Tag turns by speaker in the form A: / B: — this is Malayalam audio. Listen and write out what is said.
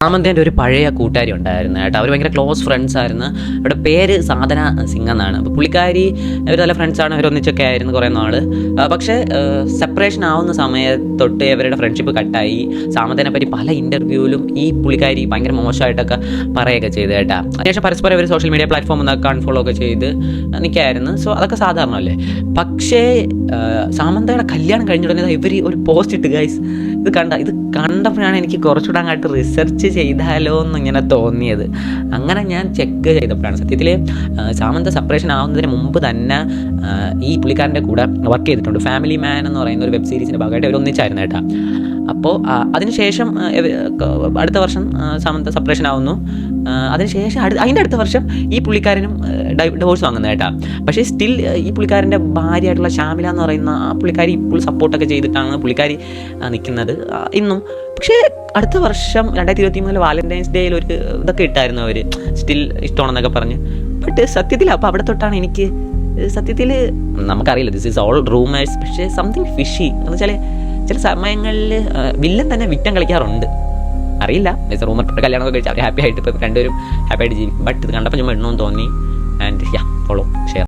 A: സാമന്തേൻ്റെ ഒരു പഴയ കൂട്ടുകാരി ഉണ്ടായിരുന്നു കേട്ടോ. അവർ ഭയങ്കര ക്ലോസ് ഫ്രണ്ട്സ് ആയിരുന്നു. അവരുടെ പേര് സാധന സിംഗ് എന്നാണ്. അപ്പോൾ പുള്ളിക്കാരി അവർ നല്ല ഫ്രണ്ട്സാണ്, അവരൊന്നിച്ചൊക്കെ ആയിരുന്നു കുറേ നാൾ. പക്ഷേ സെപ്പറേഷൻ ആവുന്ന സമയത്തൊട്ട് അവരുടെ ഫ്രണ്ട്ഷിപ്പ് കട്ടായി. സാമന്തേനെ പറ്റി പല ഇൻ്റർവ്യൂവിലും ഈ പുള്ളിക്കാരി ഭയങ്കര മോശമായിട്ടൊക്കെ പറയുകയൊക്കെ ചെയ്ത് കേട്ടോ. അതിനുശേഷം പരസ്പരം അവർ സോഷ്യൽ മീഡിയ പ്ലാറ്റ്ഫോമിൽ നിന്നൊക്കെ അൺഫോളോ ഒക്കെ ചെയ്ത് നിൽക്കായിരുന്നു. സോ അതൊക്കെ സാധാരണമല്ലേ. പക്ഷേ സാമന്തയുടെ കല്യാണം കഴിഞ്ഞിട്ടുണ്ടെങ്കിൽ ഇവർ ഒരു പോസ്റ്റ് ഇട്ട് ഗൈസ്, ഇത് കണ്ടപ്പോഴാണ് എനിക്ക് കുറച്ചുകൂടെ അങ്ങോട്ട് റിസർച്ച് ചെയ്താലോ എന്നിങ്ങനെ തോന്നിയത്. അങ്ങനെ ഞാൻ ചെക്ക് ചെയ്തപ്പോഴാണ് സത്യത്തിൽ സാമന്ത സെപ്പറേഷൻ ആവുന്നതിന് മുമ്പ് തന്നെ ഈ പുള്ളിക്കാരൻ്റെ കൂടെ വർക്ക് ചെയ്തിട്ടുണ്ട്. ഫാമിലി മാൻ എന്ന് പറയുന്ന ഒരു വെബ് സീരീസിൻ്റെ ഭാഗമായിട്ട് അവർ ഒന്നിച്ചായിരുന്നു കേട്ടോ. അപ്പോൾ അതിനുശേഷം അടുത്ത വർഷം സാമന്ത സെപ്പറേഷൻ ആവുന്നു. അതിനുശേഷം അതിൻ്റെ അടുത്ത വർഷം ഈ പുള്ളിക്കാരനും ഡിവോഴ്സ് വാങ്ങുന്നത് കേട്ടോ. പക്ഷേ സ്റ്റിൽ ഈ പുള്ളിക്കാരൻ്റെ ഭാര്യയായിട്ടുള്ള ഷാമില എന്ന് പറയുന്ന ആ പുള്ളിക്കാരി ഇപ്പോൾ സപ്പോർട്ടൊക്കെ ചെയ്തിട്ടാണ് പുള്ളിക്കാരി നിൽക്കുന്നത് ഇന്നും. പക്ഷേ അടുത്ത വർഷം 2023 വാലന്റൈൻസ് ഡേയിൽ ഒരു ഇതൊക്കെ ഇട്ടായിരുന്നു അവർ, സ്റ്റിൽ ഇഷ്ടമാണെന്നൊക്കെ പറഞ്ഞ്. ബട്ട് സത്യത്തിൽ അപ്പോൾ അവിടെ തൊട്ടാണ് എനിക്ക് സത്യത്തിൽ നമുക്കറിയില്ല, ദിസ് ഈസ് ഓൾ റൂമേഴ്സ്, പക്ഷേ സംതിങ് ഫിഷി എന്ന് വെച്ചാൽ ചില സമയങ്ങളിൽ വില്ലൻ തന്നെ വിറ്റം കളിക്കാറുണ്ട്. അറിയില്ല, റൂമർ കല്യാണമൊക്കെ കഴിച്ച് അവർ ഹാപ്പി ആയിട്ട് ഇപ്പോൾ രണ്ടുപേരും ഹാപ്പി ആയിട്ട് ജീവിക്കും. ബട്ട് ഇത് കണ്ടപ്പോൾ ഞാൻ എണ്ണവും തോന്നി. And follow share.